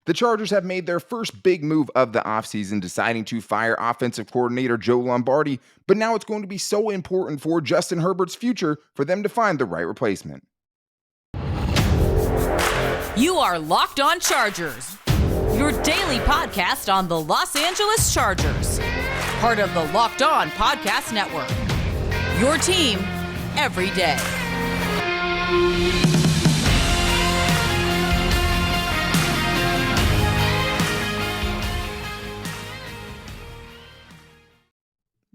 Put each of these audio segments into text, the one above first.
The Chargers have made their first big move of the offseason, deciding to fire offensive coordinator Joe Lombardi, but now it's going to be so important for Justin Herbert's future for them to find the right replacement. You are Locked On Chargers, your daily podcast on the Los Angeles Chargers, part of the Locked On Podcast Network, your team every day.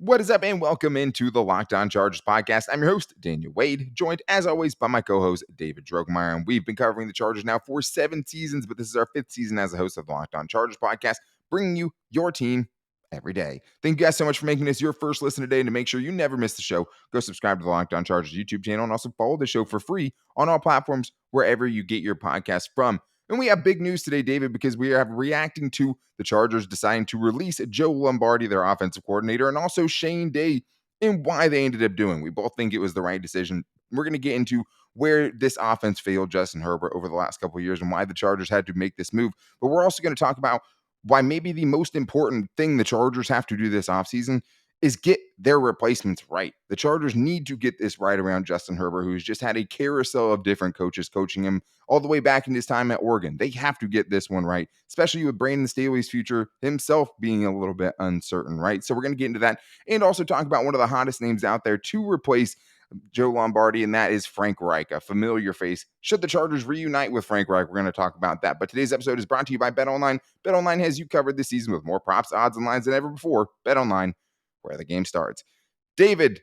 What is up, and welcome into the Locked On Chargers podcast. I'm your host, Daniel Wade, joined as always by my co-host, David Drogemeyer, and we've been covering the Chargers now for 7 seasons, but this is our 5th season as the host of the Locked On Chargers podcast, bringing you your team every day. Thank you guys so much for making this your first listen today, and to make sure you never miss the show, go subscribe to the Locked On Chargers YouTube channel, and also follow the show for free on all platforms wherever you get your podcast from. And we have big news today, David, because we are reacting to the Chargers deciding to release Joe Lombardi, their offensive coordinator, and also Shane Day, and why they ended up doing. We both think it was the right decision. We're going to get into where this offense failed Justin Herbert over the last couple of years and why the Chargers had to make this move. But we're also going to talk about why maybe the most important thing the Chargers have to do this offseason is get their replacements right. The Chargers need to get this right around Justin Herbert, who's just had a carousel of different coaches coaching him all the way back in his time at Oregon. They have to get this one right, especially with Brandon Staley's future himself being a little bit uncertain, right? So we're going to get into that and also talk about one of the hottest names out there to replace Joe Lombardi, and that is Frank Reich, a familiar face. Should the Chargers reunite with Frank Reich? We're going to talk about that. But today's episode is brought to you by BetOnline. BetOnline has you covered this season with more props, odds, and lines than ever before. BetOnline, where the game starts. David,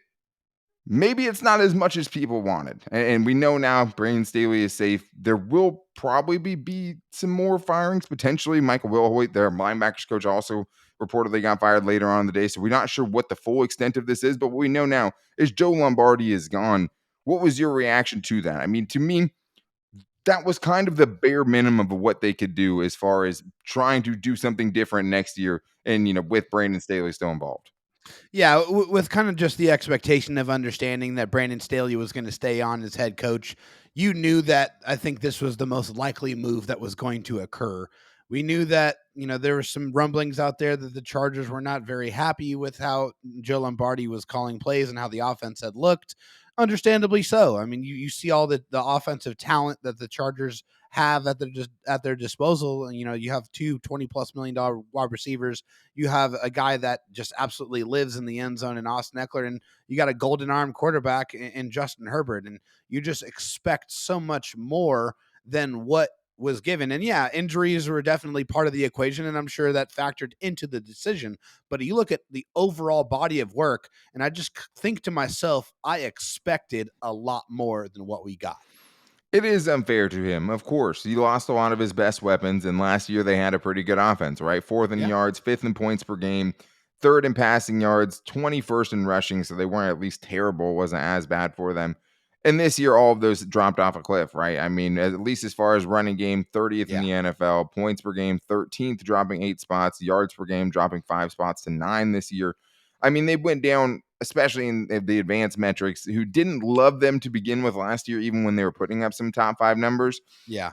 maybe it's not as much as people wanted. And we know now Brandon Staley is safe. There will probably be some more firings, potentially. Michael Wilhoit, their linebackers coach, also reportedly got fired later on in the day. So we're not sure what the full extent of this is, but what we know now is Joe Lombardi is gone. What was your reaction to that? I mean, to me, that was kind of the bare minimum of what they could do as far as trying to do something different next year. And, with Brandon Staley still involved. Yeah, with kind of just the expectation of understanding that Brandon Staley was going to stay on as head coach, you knew that I think this was the most likely move that was going to occur. We knew that, there were some rumblings out there that the Chargers were not very happy with how Joe Lombardi was calling plays and how the offense had looked. Understandably so. I mean, you see all the offensive talent that the Chargers have at their disposal. You have two $20+ million wide receivers. You have a guy that just absolutely lives in the end zone in Austin Eckler, and you got a golden arm quarterback in Justin Herbert, and you just expect so much more than what was given. And yeah, injuries were definitely part of the equation, and I'm sure that factored into the decision. But you look at the overall body of work, and I just think to myself, I expected a lot more than what we got. It is unfair to him, of course. He lost a lot of his best weapons, and last year they had a pretty good offense, right? 4th in yards, 5th in points per game, 3rd in passing yards, 21st in rushing, so they weren't at least terrible. It wasn't as bad for them. And this year, all of those dropped off a cliff, right? I mean, at least as far as running game, 30th in the NFL, points per game, 13th, dropping 8 spots, yards per game, dropping 5 spots to 9 this year. I mean, they went down, especially in the advanced metrics, who didn't love them to begin with last year, even when they were putting up some top 5 numbers. Yeah.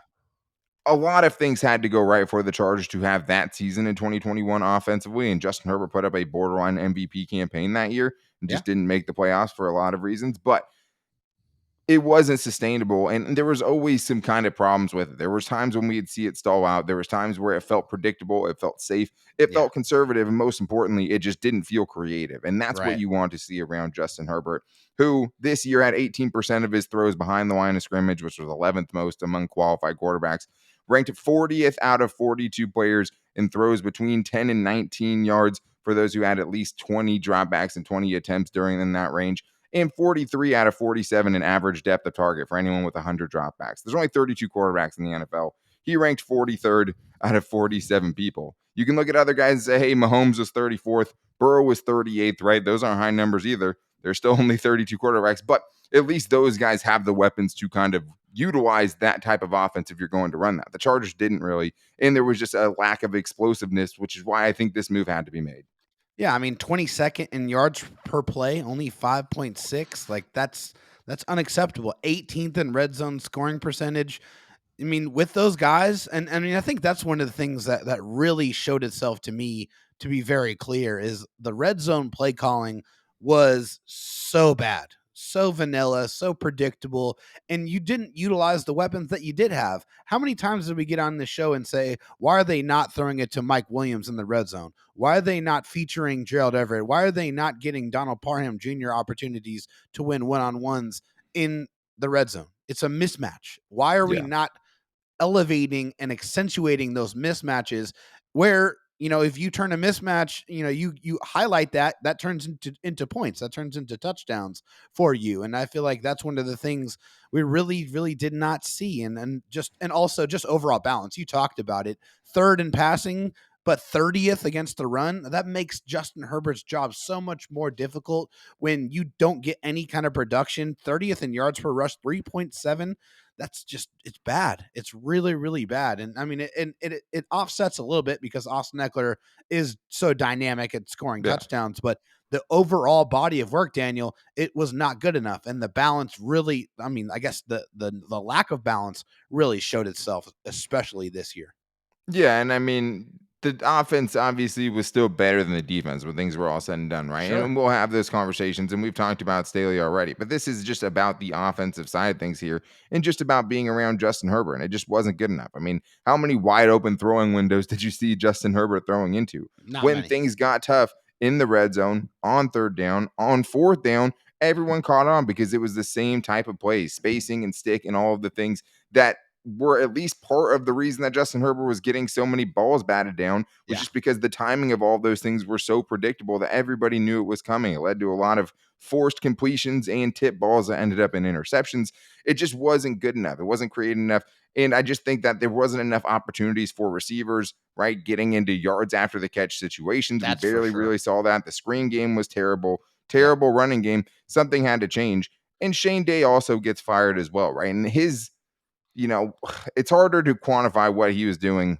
A lot of things had to go right for the Chargers to have that season in 2021 offensively, and Justin Herbert put up a borderline MVP campaign that year and just didn't make the playoffs for a lot of reasons. But it wasn't sustainable, and there was always some kind of problems with it. There was times when we'd see it stall out. There was times where it felt predictable, it felt safe, it felt conservative, and most importantly, it just didn't feel creative. And that's what you want to see around Justin Herbert, who this year had 18% of his throws behind the line of scrimmage, which was 11th most among qualified quarterbacks, ranked 40th out of 42 players in throws between 10 and 19 yards for those who had at least 20 dropbacks and 20 attempts during in that range, and 43 out of 47 in average depth of target for anyone with 100 dropbacks. There's only 32 quarterbacks in the NFL. He ranked 43rd out of 47 people. You can look at other guys and say, hey, Mahomes was 34th, Burrow was 38th, right? Those aren't high numbers either. There's still only 32 quarterbacks, but at least those guys have the weapons to kind of utilize that type of offense if you're going to run that. The Chargers didn't really, and there was just a lack of explosiveness, which is why I think this move had to be made. Yeah, I mean, 22nd in yards per play, only 5.6. Like, that's unacceptable. 18th in red zone scoring percentage. I mean, with those guys, and I mean, I think that's one of the things that really showed itself to me, to be very clear, is the red zone play calling was so bad, so vanilla, so predictable, and you didn't utilize the weapons that you did have. How many times did we get on the show and say, why are they not throwing it to Mike Williams in the red zone? Why are they not featuring Gerald Everett? Why are they not getting Donald Parham Jr. opportunities to win one-on-ones in the red zone? It's a mismatch. Why are we Yeah. not elevating and accentuating those mismatches where, if you turn a mismatch, you highlight that turns into points, that turns into touchdowns for you. And I feel like that's one of the things we really did not see. And also just overall balance. You talked about it. Third in passing, but 30th against the run. That makes Justin Herbert's job so much more difficult when you don't get any kind of production. 30th in yards per rush, 3.7. It's bad. It's really bad. And I mean, it offsets a little bit because Austin Eckler is so dynamic at scoring Yeah. touchdowns, but the overall body of work, Daniel, it was not good enough. And the balance really, I mean, I guess the lack of balance really showed itself, especially this year. Yeah, and I mean, the offense obviously was still better than the defense when things were all said and done, right? Sure. And we'll have those conversations, and we've talked about Staley already, but this is just about the offensive side of things here and just about being around Justin Herbert, and it just wasn't good enough. I mean, how many wide open throwing windows did you see Justin Herbert throwing into? Not When many. things got tough in the red zone, on third down, on fourth down, everyone caught on because it was the same type of plays, spacing and stick and all of the things that were at least part of the reason that Justin Herbert was getting so many balls batted down was Yeah. just because the timing of all of those things were so predictable that everybody knew it was coming. It led to a lot of forced completions and tip balls that ended up in interceptions. It just wasn't good enough. It wasn't creating enough. And I just think that there wasn't enough opportunities for receivers, right? Getting into yards after the catch situations. We That's for barely sure. really saw that. The screen game was terrible, Yep. terrible running game. Something had to change. And Shane Day also gets fired as well, right? And his it's harder to quantify what he was doing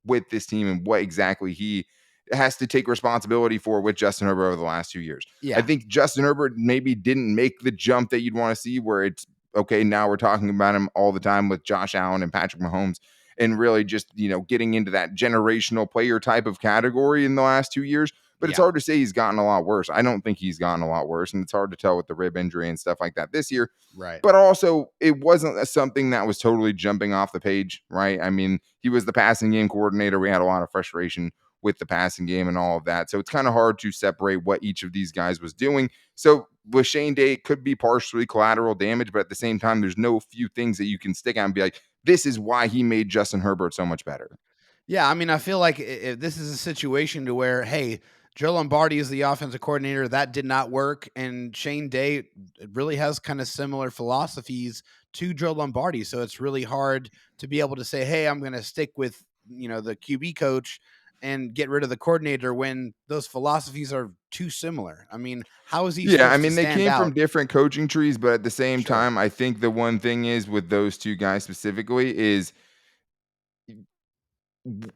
with this team and what exactly he has to take responsibility for with Justin Herbert over the last 2 years. I Yeah. think Justin Herbert maybe didn't make the jump that you'd want to see where it's okay, now we're talking about him all the time with Josh Allen and Patrick Mahomes and really just, getting into that generational player type of category in the last 2 years. But it's Yeah. hard to say he's gotten a lot worse. I don't think he's gotten a lot worse. And it's hard to tell with the rib injury and stuff like that this year, Right. but also it wasn't something that was totally jumping off the page, right? I mean, he was the passing game coordinator. We had a lot of frustration with the passing game and all of that. So it's kind of hard to separate what each of these guys was doing. So with Shane Day, it could be partially collateral damage, but at the same time, there's no few things that you can stick out and be like, this is why he made Justin Herbert so much better. Yeah, I mean, I feel like if this is a situation to where, hey, Joe Lombardi is the offensive coordinator, that did not work, and Shane Day really has kind of similar philosophies to Joe Lombardi, so it's really hard to be able to say, hey, I'm going to stick with the QB coach and get rid of the coordinator when those philosophies are too similar. I mean, how is he Yeah, I supposed to mean, they stand came from out? different coaching trees, but at the same Sure. time, I think the one thing is with those two guys specifically is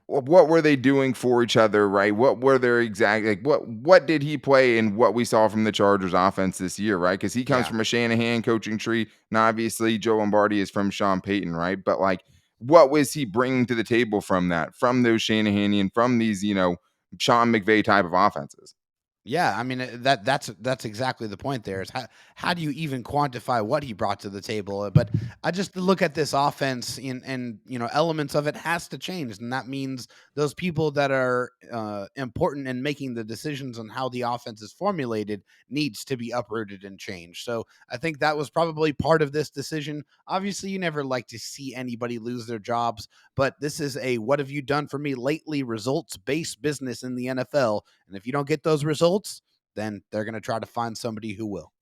what were they doing for each other, right? What were their exact like what did he play and what we saw from the Chargers offense this year, right? Because he comes Yeah. from a Shanahan coaching tree, and obviously Joe Lombardi is from Sean Payton, right? But like, what was he bringing to the table from that, from those Shanahanian, from these, Sean McVay type of offenses? Yeah, I mean that's exactly the point. There is how do you even quantify what he brought to the table? But I just look at this offense and elements of it has to change, and that means those people that are important in making the decisions on how the offense is formulated needs to be uprooted and changed. So I think that was probably part of this decision. Obviously, you never like to see anybody lose their jobs, but this is a what have you done for me lately results based business in the NFL, and if you don't get those results, then they're going to try to find somebody who will.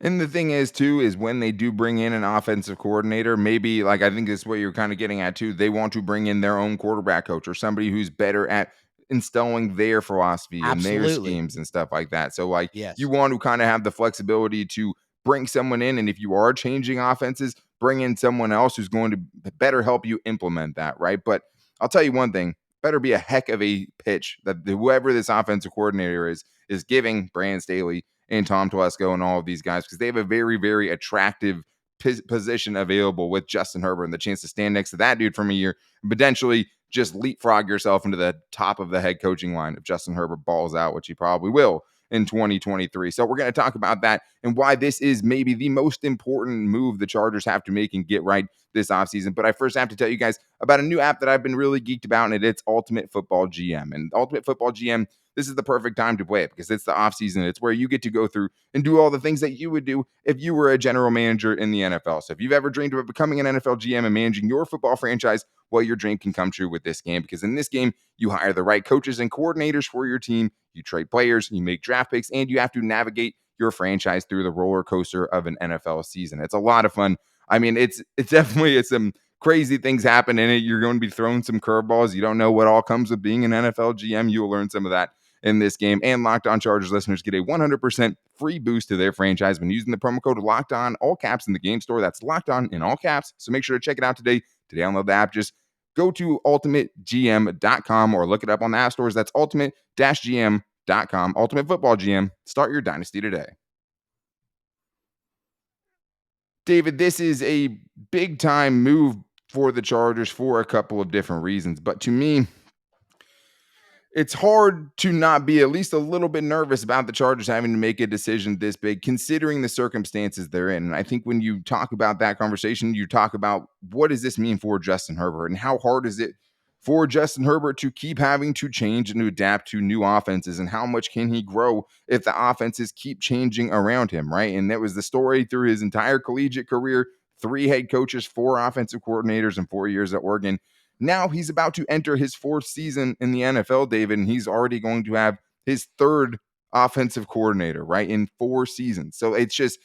And the thing is, too, is when they do bring in an offensive coordinator, maybe like I think this is what you're kind of getting at too. They want to bring in their own quarterback coach or somebody who's better at installing their philosophy and their Absolutely. schemes and stuff like that. So, like, you Yes. want to kind of have the flexibility to bring someone in. And if you are changing offenses, bring in someone else who's going to better help you implement that, right? But I'll tell you one thing, better be a heck of a pitch that whoever this offensive coordinator is giving Brandon Staley and Tom Telesco and all of these guys because they have a very, very attractive position available with Justin Herbert and the chance to stand next to that dude from a year and potentially just leapfrog yourself into the top of the head coaching line if Justin Herbert balls out, which he probably will in 2023. So we're going to talk about that and why this is maybe the most important move the Chargers have to make and get right this offseason. But I first have to tell you guys about a new app that I've been really geeked about, and it's Ultimate Football GM. And Ultimate Football GM, this is the perfect time to play it because it's the offseason. It's where you get to go through and do all the things that you would do if you were a general manager in the NFL. So if you've ever dreamed of becoming an NFL GM and managing your football franchise, well, your dream can come true with this game, because in this game, you hire the right coaches and coordinators for your team, you trade players, you make draft picks, and you have to navigate your franchise through the roller coaster of an NFL season. It's a lot of fun. I mean, it's definitely some crazy things happen in it. You're going to be throwing some curveballs. You don't know what all comes with being an NFL GM. You will learn some of that in this game. And Locked On Chargers listeners get a 100% free boost to their franchise when using the promo code Locked On, all caps, in the game store. That's Locked On in all caps. So make sure to check it out today. To download the app, just go to ultimategm.com or look it up on the app stores. That's ultimate-gm.com. Ultimate Football GM. Start your dynasty today. David, this is a big time move for the Chargers for a couple of different reasons. But to me, it's hard to not be at least a little bit nervous about the Chargers having to make a decision this big, considering the circumstances they're in. And I think when you talk about that conversation, you talk about what does this mean for Justin Herbert and how hard is it for Justin Herbert to keep having to change and to adapt to new offenses, and how much can he grow if the offenses keep changing around him, right? And that was the story through his entire collegiate career: 3 head coaches, 4 offensive coordinators, and 4 years at Oregon. Now he's about to enter his 4th season in the NFL, David, and he's already going to have his 3rd offensive coordinator, right, in 4 seasons. So it's just,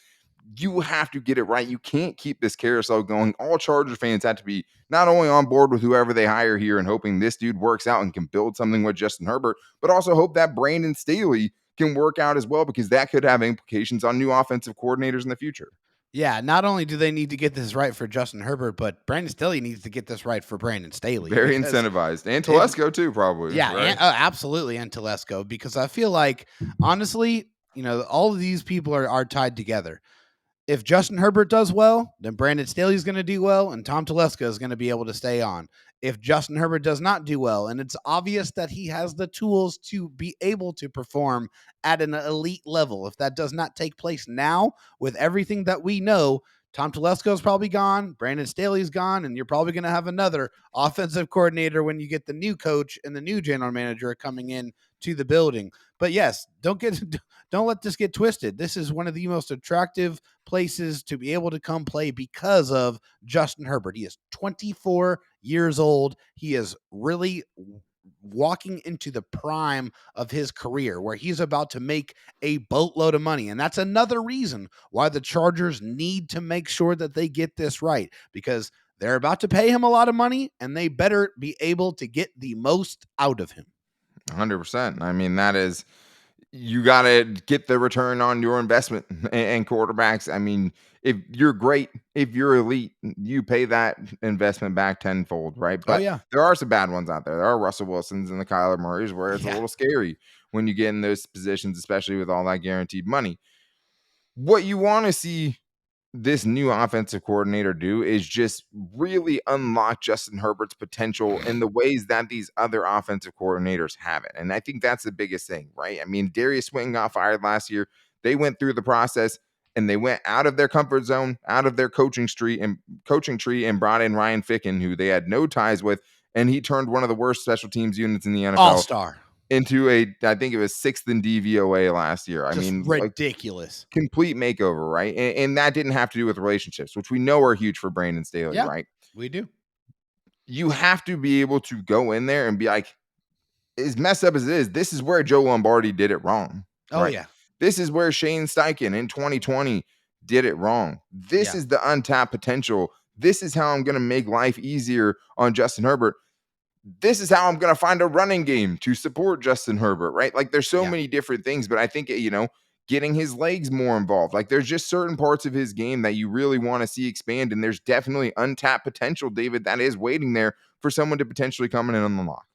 you have to get it right. You can't keep this carousel going. All Chargers fans have to be not only on board with whoever they hire here and hoping this dude works out and can build something with Justin Herbert, but also hope that Brandon Staley can work out as well, because that could have implications on new offensive coordinators in the future. Yeah, not only do they need to get this right for Justin Herbert, but Brandon Staley needs to get this right for Brandon Staley. Very incentivized. And Telesco too, probably. Yeah, right? absolutely, and Telesco, because I feel like, honestly, all of these people are tied together. If Justin Herbert does well, then Brandon Staley is going to do well, and Tom Telesco is going to be able to stay on. If Justin Herbert does not do well, and it's obvious that he has the tools to be able to perform at an elite level, if that does not take place now, with everything that we know, Tom Telesco is probably gone, Brandon Staley's gone, and you're probably going to have another offensive coordinator when you get the new coach and the new general manager coming in to the building. But yes, don't let this get twisted. This is one of the most attractive places to be able to come play because of Justin Herbert. He is 24 years old. He is really walking into the prime of his career, where he's about to make a boatload of money. And that's another reason why the Chargers need to make sure that they get this right, because they're about to pay him a lot of money and they better be able to get the most out of him. 100%. I mean, that is, you got to get the return on your investment. And quarterbacks, I mean, if you're great, if you're elite, you pay that investment back tenfold, right? But there are some bad ones out there. There are Russell Wilsons and the Kyler Murrays where it's a little scary when you get in those positions, especially with all that guaranteed money. What you want to see this new offensive coordinator do is just really unlock Justin Herbert's potential in the ways that these other offensive coordinators haven't. And I think that's the biggest thing, right? I mean, Darius Swinton got fired last year. They went through the process and they went out of their comfort zone, out of their coaching tree, and brought in Ryan Ficken, who they had no ties with. And he turned one of the worst special teams units in the NFL All-star into I think it was 6th in DVOA last year. I mean, ridiculous. Complete makeover, right? And that didn't have to do with relationships, which we know are huge for Brandon Staley, right? We do. You have to be able to go in there and be like, as messed up as it is, this is where Joe Lombardi did it wrong. Oh, yeah. This is where Shane Steichen in 2020 did it wrong. This is the untapped potential. This is how I'm going to make life easier on Justin Herbert. This is how I'm going to find a running game to support Justin Herbert, right? Like, there's so many different things, but I think, getting his legs more involved. Like, there's just certain parts of his game that you really want to see expand, and there's definitely untapped potential, David, that is waiting there for someone to potentially come in and unlock.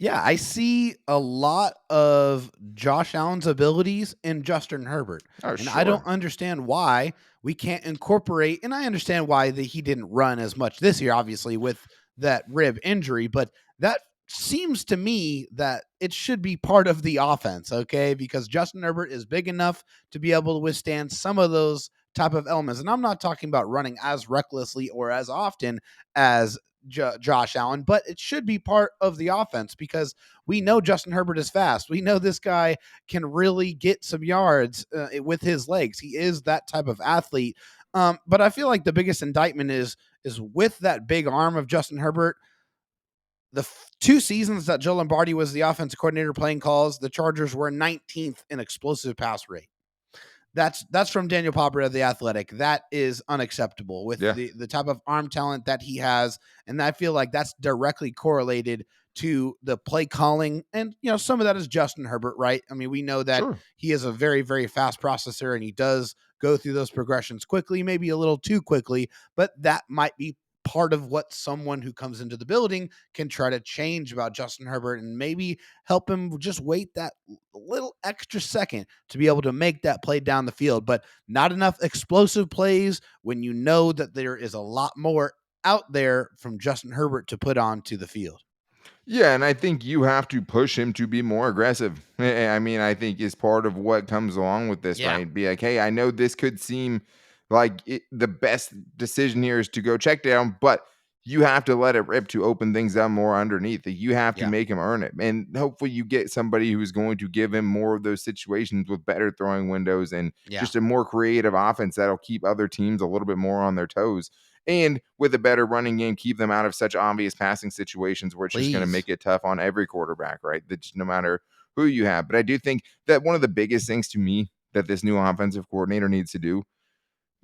Yeah, I see a lot of Josh Allen's abilities in Justin Herbert. Oh, And I don't sure. understand why we can't incorporate, and I understand why he didn't run as much this year, obviously, with that rib injury, but that seems to me that it should be part of the offense, okay? Because Justin Herbert is big enough to be able to withstand some of those type of elements. And I'm not talking about running as recklessly or as often as Josh Allen, but it should be part of the offense because we know Justin Herbert is fast. We know this guy can really get some yards with his legs. He is that type of athlete. But I feel like the biggest indictment is with that big arm of Justin Herbert. The 2 seasons that Joe Lombardi was the offensive coordinator playing calls, the Chargers were 19th in explosive pass rate. That's from Daniel Popper of The Athletic. That is unacceptable with Yeah, the type of arm talent that he has. And I feel like that's directly correlated to the play calling. And, some of that is Justin Herbert, right? I mean, we know that sure. he is a very, very fast processor and he does go through those progressions quickly, maybe a little too quickly, but that might be part of what someone who comes into the building can try to change about Justin Herbert and maybe help him just wait that little extra second to be able to make that play down the field. But not enough explosive plays when you know that there is a lot more out there from Justin Herbert to put onto the field. Yeah, and I think you have to push him to be more aggressive. I mean, I think is part of what comes along with this, Yeah. right? Be like, hey, I know this could seem like the best decision here is to go check down, but you have to let it rip to open things up more underneath. You have to Yeah. make him earn it, and hopefully, you get somebody who's going to give him more of those situations with better throwing windows and Yeah. just a more creative offense that'll keep other teams a little bit more on their toes. And with a better running game, keep them out of such obvious passing situations where it's just going to Please. make it tough on every quarterback, right? That no matter who you have. But I do think that one of the biggest things to me that this new offensive coordinator needs to do,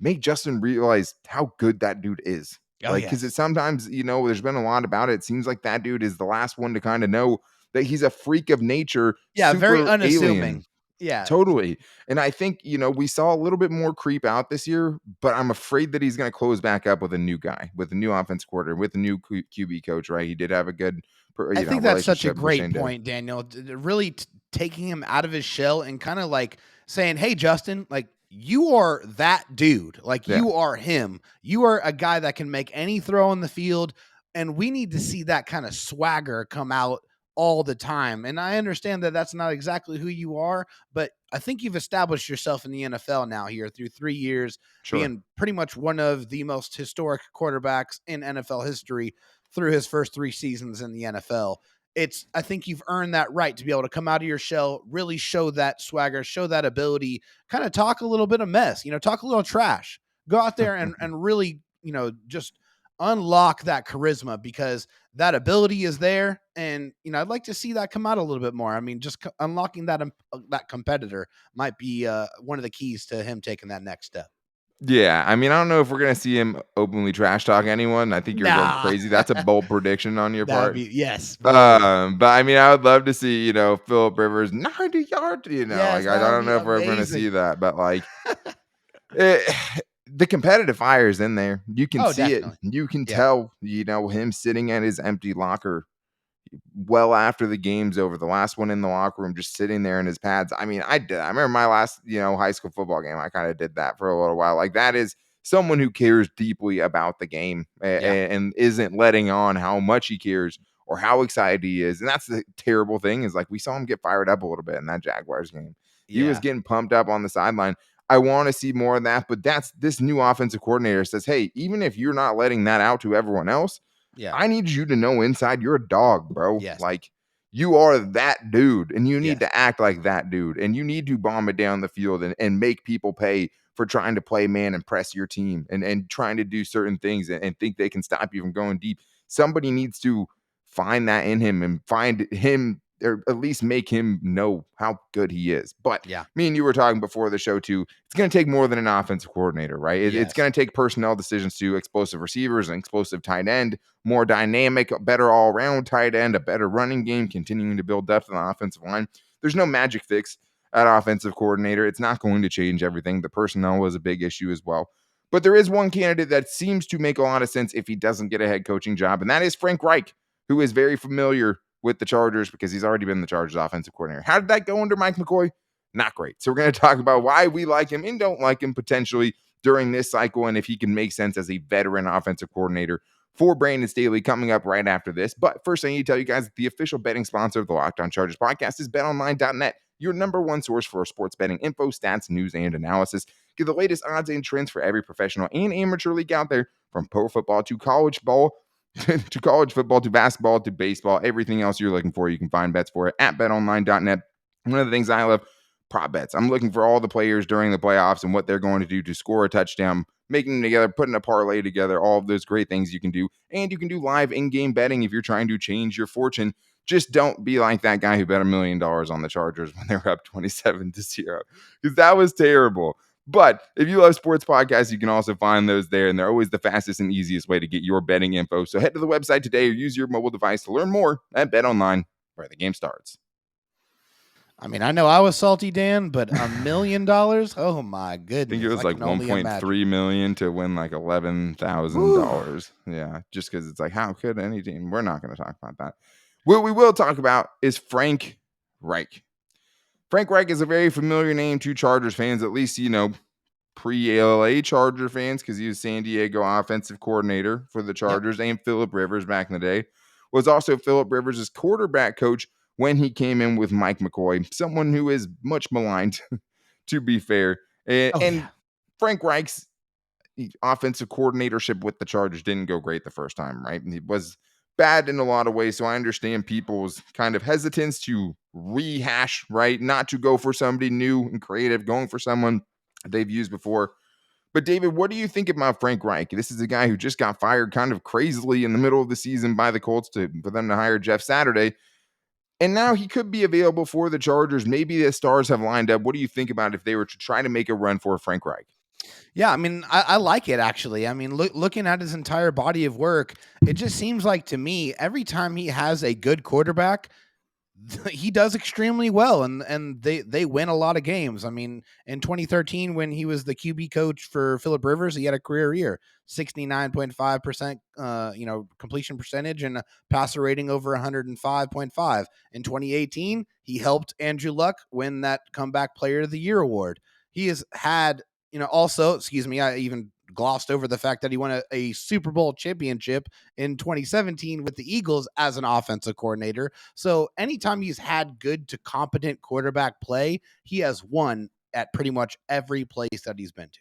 make Justin realize how good that dude is. Oh, Like, because yes. it's sometimes, there's been a lot about it. It seems like that dude is the last one to kind of know that he's a freak of nature, Yeah. Very super alien. unassuming. Yeah. Totally. And I think, we saw a little bit more creep out this year, but I'm afraid that he's going to close back up with a new guy, with a new offense coordinator, with a new QB coach, right? He did have a good, I think that's such a relationship with great Shane did. point, Daniel. Really taking him out of his shell and kind of like saying, "Hey, Justin, like you are that dude. Like Yeah, you are him. You are a guy that can make any throw on the field, and we need to see that kind of swagger come out all the time." And I understand that that's not exactly who you are, but I think you've established yourself in the NFL now here through 3 years, sure. being pretty much one of the most historic quarterbacks in NFL history through his first 3 seasons in the NFL. I think you've earned that right to be able to come out of your shell, really show that swagger, show that ability, kind of talk a little bit of mess, talk a little trash, go out there and really, just unlock that charisma because that ability is there. And, I'd like to see that come out a little bit more. I mean, just unlocking that competitor might be one of the keys to him taking that next step. Yeah, I mean, I don't know if we're gonna see him openly trash talk anyone. I think you're going Nah, crazy. That's a bold prediction on your that would part. be, yes, bold. But I mean, I would love to see, Philip Rivers 90 yards, Yes, like I that would don't be know if we're ever gonna see amazing. that, but like it, the competitive fire is in there. You can Oh, see it. definitely. You can Yeah. tell, him sitting at his empty locker well after the game's over, the last one in the locker room, just sitting there in his pads. I mean, I did. I remember my last, high school football game. I kind of did that for a little while. Like that is someone who cares deeply about the game Yeah. and isn't letting on how much he cares or how excited he is. And that's the terrible thing is like we saw him get fired up a little bit in that Jaguars game. He was Yeah. getting pumped up on the sideline. I want to see more of that, but that's this new offensive coordinator says, hey, even if you're not letting that out to everyone else, Yeah. I need you to know inside you're a dog, bro. Yes. Like you are that dude and you need Yes. to act like that dude and you need to bomb it down the field and make people pay for trying to play man and press your team and trying to do certain things and think they can stop you from going deep. Somebody needs to find that in him and find him or at least make him know how good he is. But Yeah. me and you were talking before the show too. It's going to take more than an offensive coordinator, right? It's Yes. going to take personnel decisions to explosive receivers and explosive tight end, more dynamic, better all around tight end, a better running game, continuing to build depth on the offensive line. There's no magic fix at offensive coordinator. It's not going to change everything. The personnel was a big issue as well. But there is one candidate that seems to make a lot of sense if he doesn't get a head coaching job, and that is Frank Reich, who is very familiar with the Chargers because he's already been the Chargers offensive coordinator. How did that go under Mike McCoy? Not great. So we're going to talk about why we like him and don't like him potentially during this cycle, and if he can make sense as a veteran offensive coordinator for Brandon Staley coming up right after this. But first, I need to tell you guys that the official betting sponsor of the Locked On Chargers podcast is BetOnline.net, your number one source for sports betting info, stats, news, and analysis. Get the latest odds and trends for every professional and amateur league out there, from pro football to college ball, to college football, to basketball, to baseball, everything else you're looking for. You can find bets for it at betonline.net. One of the things I love, prop bets. I'm looking for all the players during the playoffs and what they're going to do to score a touchdown, making them together, putting a parlay together, all of those great things you can do. And you can do live in-game betting if you're trying to change your fortune. Just don't be like that guy who bet $1 million on the Chargers when they were up 27-0, because that was terrible. But if you love sports podcasts, you can also find those there, and they're always the fastest and easiest way to get your betting info. So head to the website today or use your mobile device to learn more at BetOnline, where the game starts. I mean, I know I was salty, Dan, but $1 million? Oh my goodness! I think it was like 1.3 million to win like $11,000. Yeah, just because it's like, how could any team? We're not going to talk about that. What we will talk about is Frank Reich. Frank Reich is a very familiar name to Chargers fans, at least, pre-LA Charger fans, because he was San Diego offensive coordinator for the Chargers, and Phillip Rivers back in the day. Was also Phillip Rivers' quarterback coach when he came in with Mike McCoy, someone who is much maligned, to be fair. And Frank Reich's offensive coordinatorship with the Chargers didn't go great the first time, right? And he was bad in a lot of ways, so I understand people's kind of hesitance to rehash, right? Not to go for somebody new and creative, going for someone they've used before. But David, what do you think about Frank Reich? This is a guy who just got fired kind of crazily in the middle of the season by the Colts for them to hire Jeff Saturday. And now he could be available for the Chargers. Maybe the stars have lined up. What do you think about if they were to try to make a run for Frank Reich? Yeah, I mean, I like it, actually. I mean, looking at his entire body of work, it just seems like to me, every time he has a good quarterback, he does extremely well, and they win a lot of games. I mean, in 2013, when he was the QB coach for Phillip Rivers, he had a career year, 69.5% completion percentage and a passer rating over 105.5. In 2018, he helped Andrew Luck win that Comeback Player of the Year award. He has had, also, I even glossed over the fact that he won a Super Bowl championship in 2017 with the Eagles as an offensive coordinator. So anytime he's had good to competent quarterback play, he has won at pretty much every place that he's been to.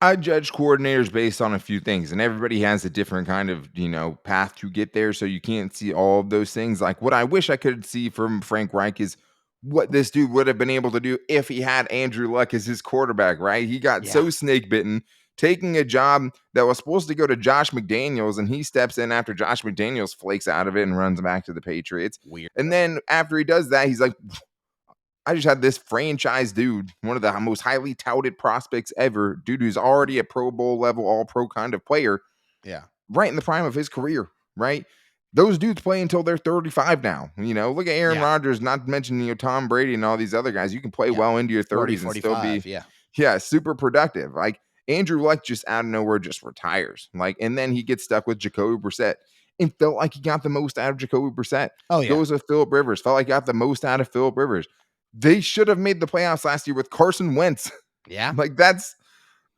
I judge coordinators based on a few things, and everybody has a different kind of, path to get there. So you can't see all of those things. Like what I wish I could see from Frank Reich is what this dude would have been able to do if he had Andrew Luck as his quarterback, right? He got so snake bitten, taking a job that was supposed to go to Josh McDaniels, and he steps in after Josh McDaniels flakes out of it and runs back to the Patriots. Weird. And then after he does that, he's like, I just had this franchise dude, one of the most highly touted prospects ever, dude who's already a Pro Bowl level, all pro kind of player. Yeah. Right in the prime of his career, right? Those dudes play until they're 35 now. Look at Aaron Rodgers, not to mention, Tom Brady and all these other guys. You can play well into your 30s and still be super productive. Like Andrew Luck just out of nowhere just retires. And then he gets stuck with Jacoby Brissett. And felt like he got the most out of Jacoby Brissett. Goes with Phillip Rivers. Felt like he got the most out of Phillip Rivers. They should have made the playoffs last year with Carson Wentz. Yeah.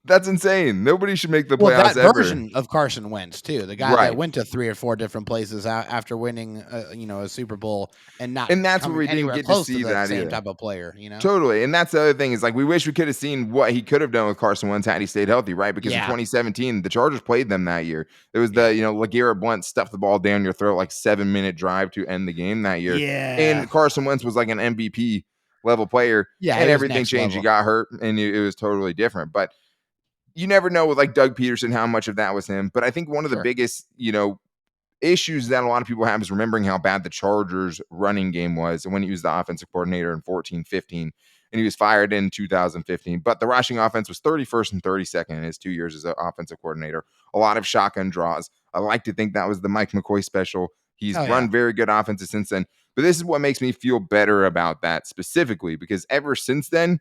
That's insane. Nobody should make the playoffs that ever. Version of Carson Wentz, too. The guy that went to 3 or 4 different places after winning, a Super Bowl and that's where we didn't get to see that same either. type of player, Totally. And that's the other thing is we wish we could have seen what he could have done with Carson Wentz had he stayed healthy, right? Because in 2017, the Chargers played them that year. It was the, LeGarrette Blount stuffed the ball down your throat, 7-minute drive to end the game that year. Yeah. And Carson Wentz was like an MVP level player. Yeah. And everything changed. Level. He got hurt and it was totally different. But you never know with Doug Peterson how much of that was him. But I think one of the biggest, issues that a lot of people have is remembering how bad the Chargers running game was when he was the offensive coordinator in 14-15, and he was fired in 2015. But the rushing offense was 31st and 32nd in his 2 years as an offensive coordinator. A lot of shotgun draws. I like to think that was the Mike McCoy special. He's run very good offenses since then. But this is what makes me feel better about that specifically, because ever since then,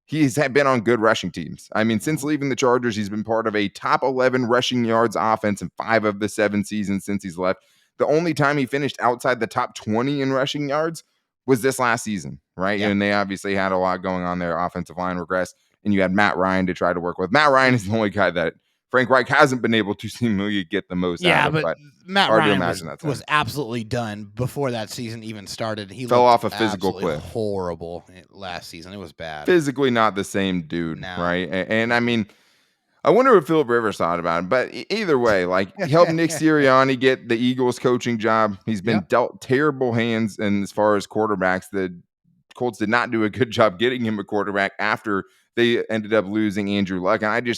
he's been on good rushing teams. I mean, since leaving the Chargers, he's been part of a top 11 rushing yards offense in 5 of the 7 seasons since he's left. the only time he finished outside the top 20 in rushing yards was this last season, right? Yeah. And they obviously had a lot going on there. Offensive line regressed, and you had Matt Ryan to try to work with. Matt Ryan is the only guy that Frank Reich hasn't been able to seemingly get the most out Yeah, of, but but Matt hard to Ryan imagine that's was him. absolutely done before that season even started. He Fell looked off a physical absolutely cliff. horrible last season. It was bad. Physically not the same dude, No. right? And I mean, I wonder what Philip Rivers thought about it, but either way, like, he helped Nick Sirianni get the Eagles coaching job. He's been Yep. dealt terrible hands, and as far as quarterbacks, the Colts did not do a good job getting him a quarterback after they ended up losing Andrew Luck. And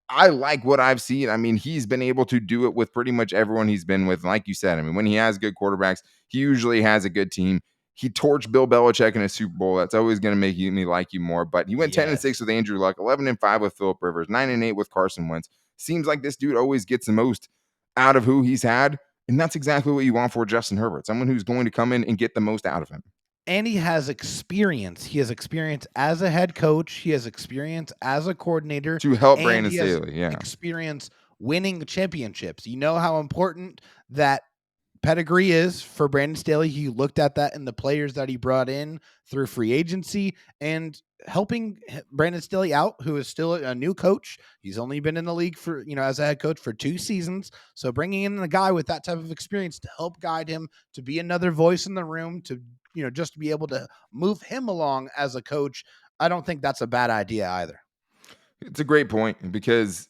I like what I've seen. I mean, he's been able to do it with pretty much everyone he's been with. Like you said, I mean, when he has good quarterbacks, he usually has a good team. He torched Bill Belichick in a Super Bowl. That's always going to make me like you more. But he went 10-6 Yes. with Andrew Luck, 11-5 with Philip Rivers, 9-8 with Carson Wentz. Seems like this dude always gets the most out of who he's had. And that's exactly what you want for Justin Herbert, someone who's going to come in and get the most out of him. And he has experience. He has experience as a head coach. He has experience as a coordinator. To help And Brandon he has Staley, yeah. experience winning championships. You know how important that pedigree is for Brandon Staley. He looked at that in the players that he brought in through free agency and helping Brandon Staley out, who is still a new coach. He's only been in the league for, as a head coach for 2 seasons. So bringing in a guy with that type of experience to help guide him, to be another voice in the room, to, just to be able to move him along as a coach. I don't think that's a bad idea either. It's a great point because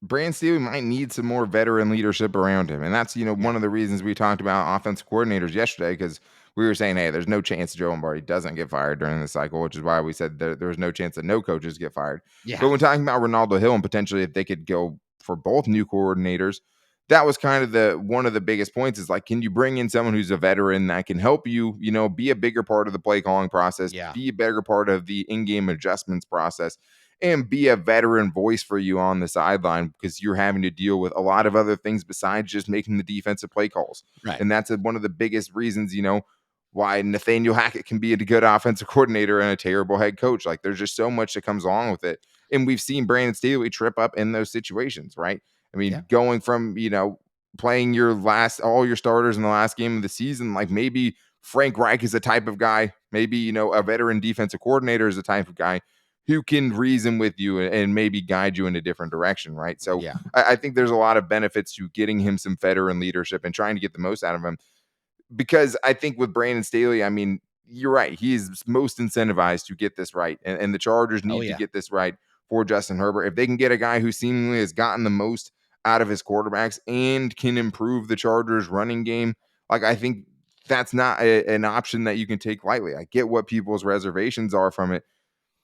Brandon Staley might need some more veteran leadership around him. And that's, one of the reasons we talked about offensive coordinators yesterday, because we were saying, hey, there's no chance Joe Lombardi doesn't get fired during the cycle, which is why we said there was no chance that no coaches get fired. Yeah. But when talking about Ronaldo Hill and potentially if they could go for both new coordinators, that was kind of one of the biggest points is like, can you bring in someone who's a veteran that can help you, be a bigger part of the play calling process, be a bigger part of the in-game adjustments process, and be a veteran voice for you on the sideline because you're having to deal with a lot of other things besides just making the defensive play calls. Right. And that's one of the biggest reasons, why Nathaniel Hackett can be a good offensive coordinator and a terrible head coach. Like, there's just so much that comes along with it. And we've seen Brandon Staley trip up in those situations, right? I mean, going from, playing all your starters in the last game of the season, like maybe Frank Reich is a type of guy, maybe, a veteran defensive coordinator is a type of guy who can reason with you and maybe guide you in a different direction, right? So I think there's a lot of benefits to getting him some veteran leadership and trying to get the most out of him. Because I think with Brandon Staley, I mean, you're right. He's most incentivized to get this right. And the Chargers need to get this right for Justin Herbert. If they can get a guy who seemingly has gotten the most out of his quarterbacks and can improve the Chargers running game, like, I think that's not an option that you can take lightly. I get what people's reservations are from it,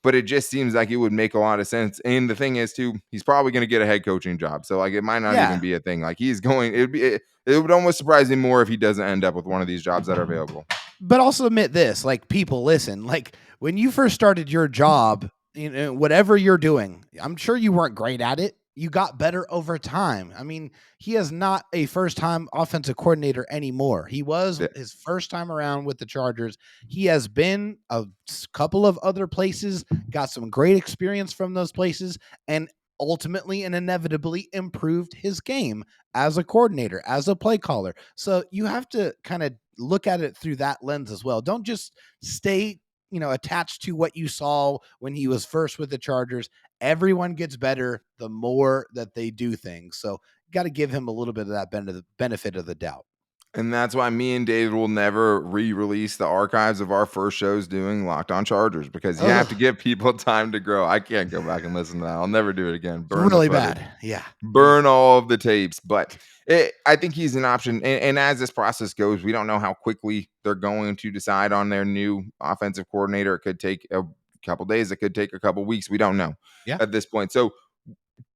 but it just seems like it would make a lot of sense. And the thing is, too, he's probably going to get a head coaching job. So, like, it might not even be a thing. Like, it would almost surprise me more if he doesn't end up with one of these jobs that are available. But also admit this, like, people listen, like, when you first started your job, whatever you're doing, I'm sure you weren't great at it. You got better over time. I mean, he is not a first-time offensive coordinator anymore. He was his first time around with the Chargers. He has been a couple of other places, got some great experience from those places, and ultimately and inevitably improved his game as a coordinator, as a play caller. So you have to kind of look at it through that lens as well. Don't just stay attached to what you saw when he was first with the Chargers. Everyone gets better the more that they do things. So got to give him a little bit of that benefit of the doubt. And that's why me and David will never re-release the archives of our first shows doing Locked On Chargers, because you have to give people time to grow. I can't go back and listen to that. I'll never do it again. Burn really bad. Yeah. Burn all of the tapes. But I think he's an option. And as this process goes, we don't know how quickly they're going to decide on their new offensive coordinator. It could take a couple days. It could take a couple weeks. We don't know at this point. So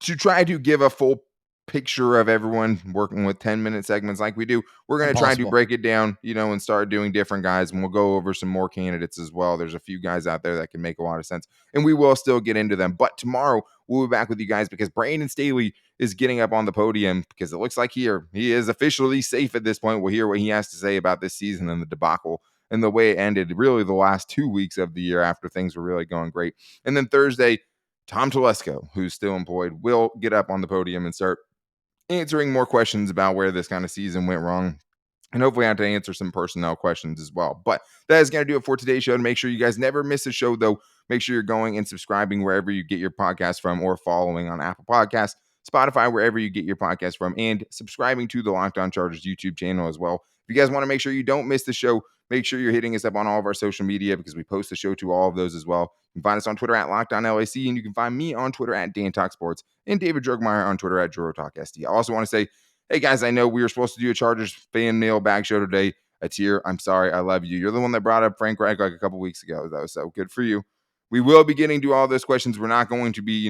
to try to give a full picture of everyone working with 10-minute segments like we do, we're going to try to break it down, and start doing different guys, and we'll go over some more candidates as well. There's a few guys out there that can make a lot of sense, and we will still get into them. But tomorrow we'll be back with you guys, because Brandon Staley is getting up on the podium, because it looks like he is officially safe at this point. We'll hear what he has to say about this season and the debacle and the way it ended, really the last 2 weeks of the year after things were really going great. And then Thursday, Tom Telesco, who's still employed, will get up on the podium and start answering more questions about where this kind of season went wrong. And hopefully I have to answer some personnel questions as well. But that is going to do it for today's show. To make sure you guys never miss a show, though, make sure you're going and subscribing wherever you get your podcast from, or following on Apple Podcasts, Spotify, wherever you get your podcast from, and subscribing to the Locked On Chargers YouTube channel as well. If you guys want to make sure you don't miss the show, make sure you're hitting us up on all of our social media, because we post the show to all of those as well. You can find us on Twitter at LockedOnLAC, and you can find me on Twitter at DanTalkSports, and David Drogmeyer on Twitter at JoeTalkSD. I also want to say, hey guys, I know we were supposed to do a Chargers fan mailbag show today. A tier. I'm sorry. I love you. You're the one that brought up Frank Reich like a couple weeks ago, though. So good for you. We will be getting to all those questions. We're not going to be,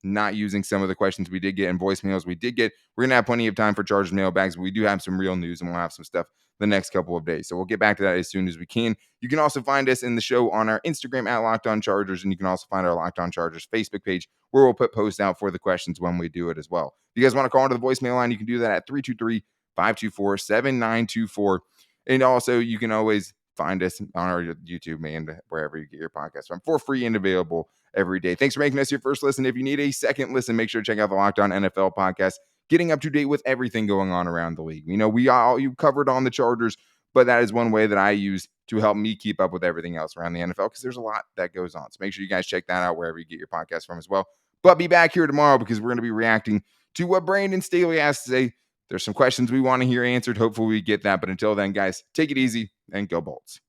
not using some of the questions we did get in voicemails. We're going to have plenty of time for Chargers mailbags, but we do have some real news, and we'll have some stuff the next couple of days. So we'll get back to that as soon as we can. You can also find us in the show on our Instagram at Locked On Chargers, and you can also find our Locked On Chargers Facebook page, where we'll put posts out for the questions when we do it as well. If you guys want to call into the voicemail line, you can do that at 323-524-7924. And also, you can always find us on our YouTube and wherever you get your podcast from for free and available every day. Thanks for making us your first listen. If you need a second listen, make sure to check out the Locked On NFL podcast, getting up to date with everything going on around the league. You covered on the Chargers, but that is one way that I use to help me keep up with everything else around the NFL, because there's a lot that goes on. So make sure you guys check that out wherever you get your podcast from as well. But be back here tomorrow, because we're going to be reacting to what Brandon Staley has to say. There's some questions we want to hear answered. Hopefully we get that. But until then, guys, take it easy and go Bolts.